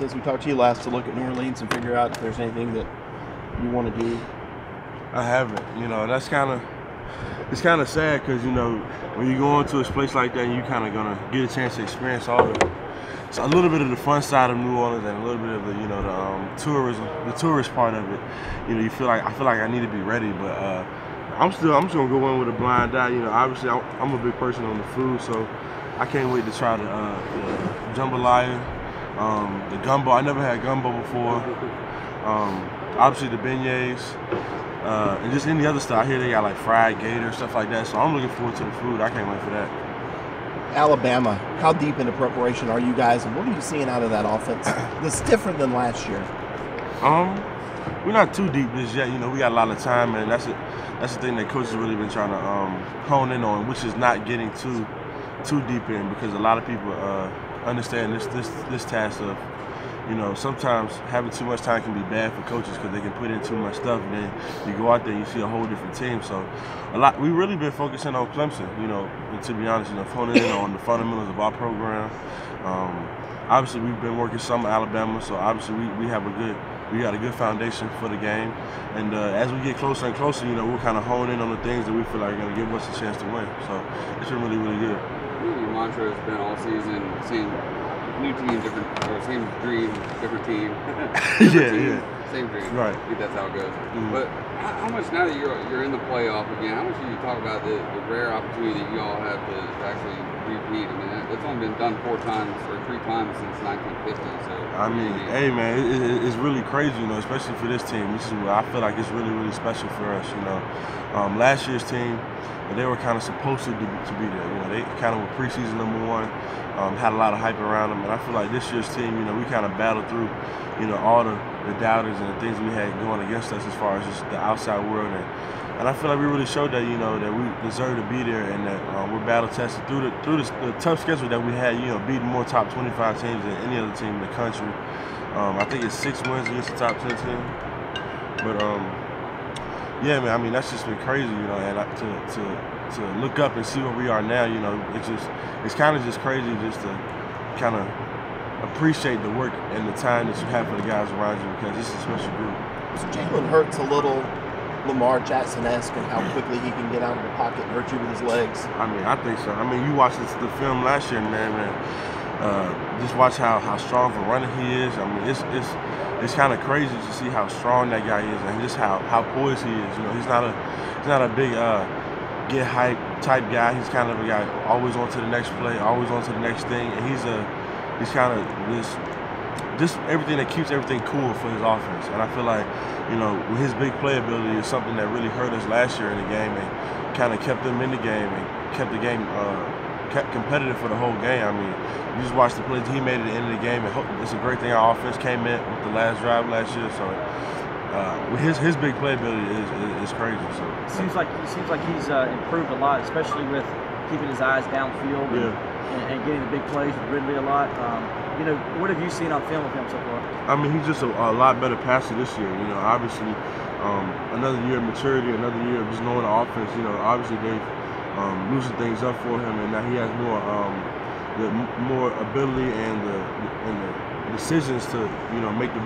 since we talked to you last to look at New Orleans and figure out if there's anything that you want to do? I haven't. You know, it's kind of sad because, you know, when you go into a place like that, you kind of gonna get a chance to experience a little bit of the fun side of New Orleans and a little bit of the, you know, the tourism, the tourist part of it. You know, I feel like I need to be ready, but I'm just gonna go in with a blind eye. You know, obviously I'm a big person on the food, so I can't wait to try the jambalaya, the gumbo. I never had gumbo before. Obviously the beignets, and just any other stuff. I hear they got like fried gator, stuff like that. So I'm looking forward to the food. I can't wait for that. Alabama, how deep into preparation are you guys, and what are you seeing out of that offense that's different than last year? We're not too deep this yet. You know, we got a lot of time, and that's the thing that coaches really been trying to hone in on, which is not getting too deep in, because a lot of people understand this task of, you know, sometimes having too much time can be bad for coaches because they can put in too much stuff, and then you go out there and you see a whole different team. So we really been focusing on Clemson, you know, and to be honest, you know, honing in on the fundamentals of our program. Obviously we've been working some Alabama, so obviously we got a good foundation for the game, and as we get closer and closer, you know, we'll kind of hone in on the things that we feel like are going to give us a chance to win. So it's been really, really good. Your mantra has been all season, same new team, different, or same dream, different team. Same dream. Right. I think that's how it goes. But how much, now that you're in the playoff again, how much do you talk about the rare opportunity that you all have to actually repeat? I mean, that's only been done 4 times or 3 times since 1950. So I mean, hey man, it's really crazy, you know, especially for this team. This is what I feel like it's really, really special for us, you know. Last year's team, they were kind of supposed to be there. You know, they kind of were preseason #1, had a lot of hype around them, and I feel like this year's team, you know, we kind of battled through, you know, all the doubters and the things we had going against us as far as just the outside world, and I feel like we really showed that, you know, that we deserve to be there, and that we're battle tested through the tough schedule that we had. You know, beating more top 25 teams than any other team in the country. I think it's 6 wins against the top 10 team, but yeah, man, I mean, that's just been crazy, you know, and to look up and see where we are now, you know, it's kind of just crazy just to kind of appreciate the work and the time that you have for the guys around you, because this is a special group. So Jalen Hurts a little Lamar Jackson-esque in how quickly he can get out of the pocket and hurt you with his legs. I mean, I think so. I mean, you watched the film last year, man. Just watch how strong of a runner he is. I mean, it's kind of crazy to see how strong that guy is, and just how poised he is. You know, he's not a big get hype type guy. He's kind of a guy always on to the next play, always on to the next thing, and he's kind of just everything that keeps everything cool for his offense. And I feel like, you know, with his big playability is something that really hurt us last year in the game, and kind of kept them in the game and kept the game kept competitive for the whole game. I mean, you just watch the plays he made at the end of the game, and it's a great thing our offense came in with the last drive last year. So with his big playability is crazy. So it seems like he's improved a lot, especially with keeping his eyes downfield and getting the big plays with Ridley a lot. You know, what have you seen on film of him so far? I mean, he's just a lot better passer this year. You know, obviously, another year of maturity, another year of just knowing the offense. You know, obviously they've loosened things up for him, and now he has more ability and the decisions to, you know, make the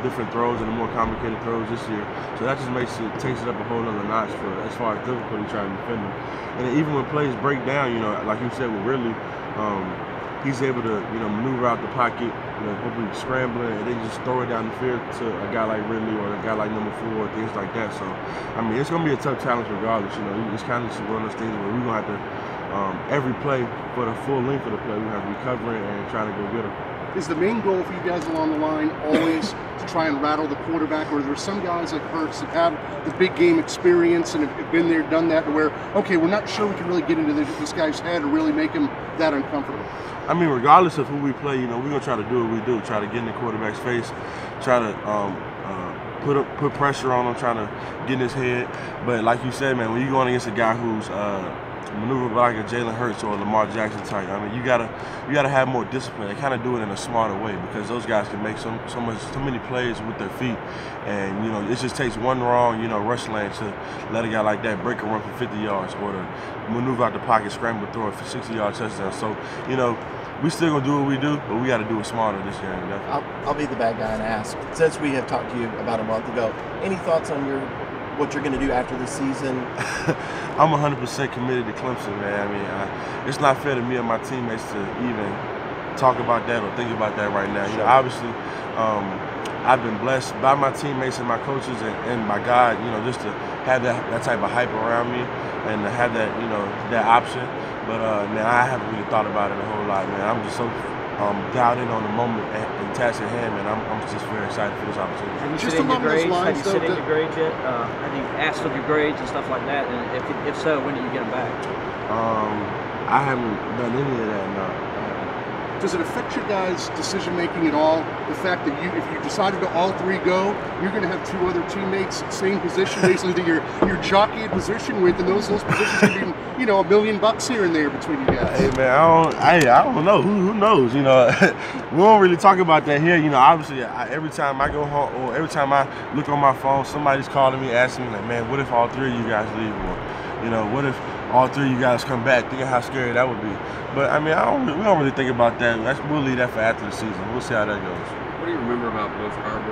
different throws and the more complicated throws this year. So that just takes it up a whole other notch for as far as difficulty trying to defend him. And even when plays break down, you know, like you said with Ridley, he's able to, you know, maneuver out the pocket, you know, hopefully scrambling, and then just throw it down the field to a guy like Ridley or a guy like number 4 or things like that. So, I mean, it's going to be a tough challenge regardless. You know, it's kind of just one of those things where we're going to have to, every play for the full length of the play, we have to be covering and trying to go get him. Is the main goal for you guys along the line always to try and rattle the quarterback, or are there some guys like Hurts that have the big game experience and have been there, done that, to where, okay, we're not sure we can really get into this guy's head or really make him that uncomfortable? I mean, regardless of who we play, you know, we're going to try to do what we do, try to get in the quarterback's face, try to put pressure on him, trying to get in his head. But like you said, man, when you're going against a guy who's maneuver like a Jalen Hurts or a Lamar Jackson type, I mean, you gotta have more discipline. They kind of do it in a smarter way, because those guys can make so many plays with their feet, and you know, it just takes one wrong, you know, rush lane to let a guy like that break a run for 50 yards or to maneuver out the pocket, scramble throw a 60-yard touchdown. So, you know, we still gonna do what we do, but we got to do it smarter this year. I'll be the bad guy and ask. Since we have talked to you about a month ago, any thoughts on what you're going to do after this season? I'm 100% committed to Clemson, man. I mean, it's not fair to me and my teammates to even talk about that or think about that right now. You know, obviously, I've been blessed by my teammates and my coaches and by God, you know, just to have that type of hype around me and to have that, you know, that option. But man, I haven't really thought about it a whole lot, man. I'm just so dialed in on the moment and task at hand, man. I'm just very excited for this opportunity. Have you seen your grades? Have you seen your grades yet? Have you asked for your grades and stuff like that? And if so, when do you get them back? I haven't done any of that, no. Does it affect your guys' decision making at all? The fact that if you decided to all three go, you're going to have two other teammates, same position, basically that you're jockeying position with, and those positions could be, you know, $1 million here and there between you guys. Hey man, I don't know. Who knows? You know, we don't really talk about that here. You know, obviously, every time I go home or every time I look on my phone, somebody's calling me, asking me like, man, what if all three of you guys leave? Or, you know, what if all three of you guys come back? Thinking how scary that would be. But I mean, we don't really think about that. We'll leave that for after the season. We'll see how that goes. What do you remember about Bill Scarborough?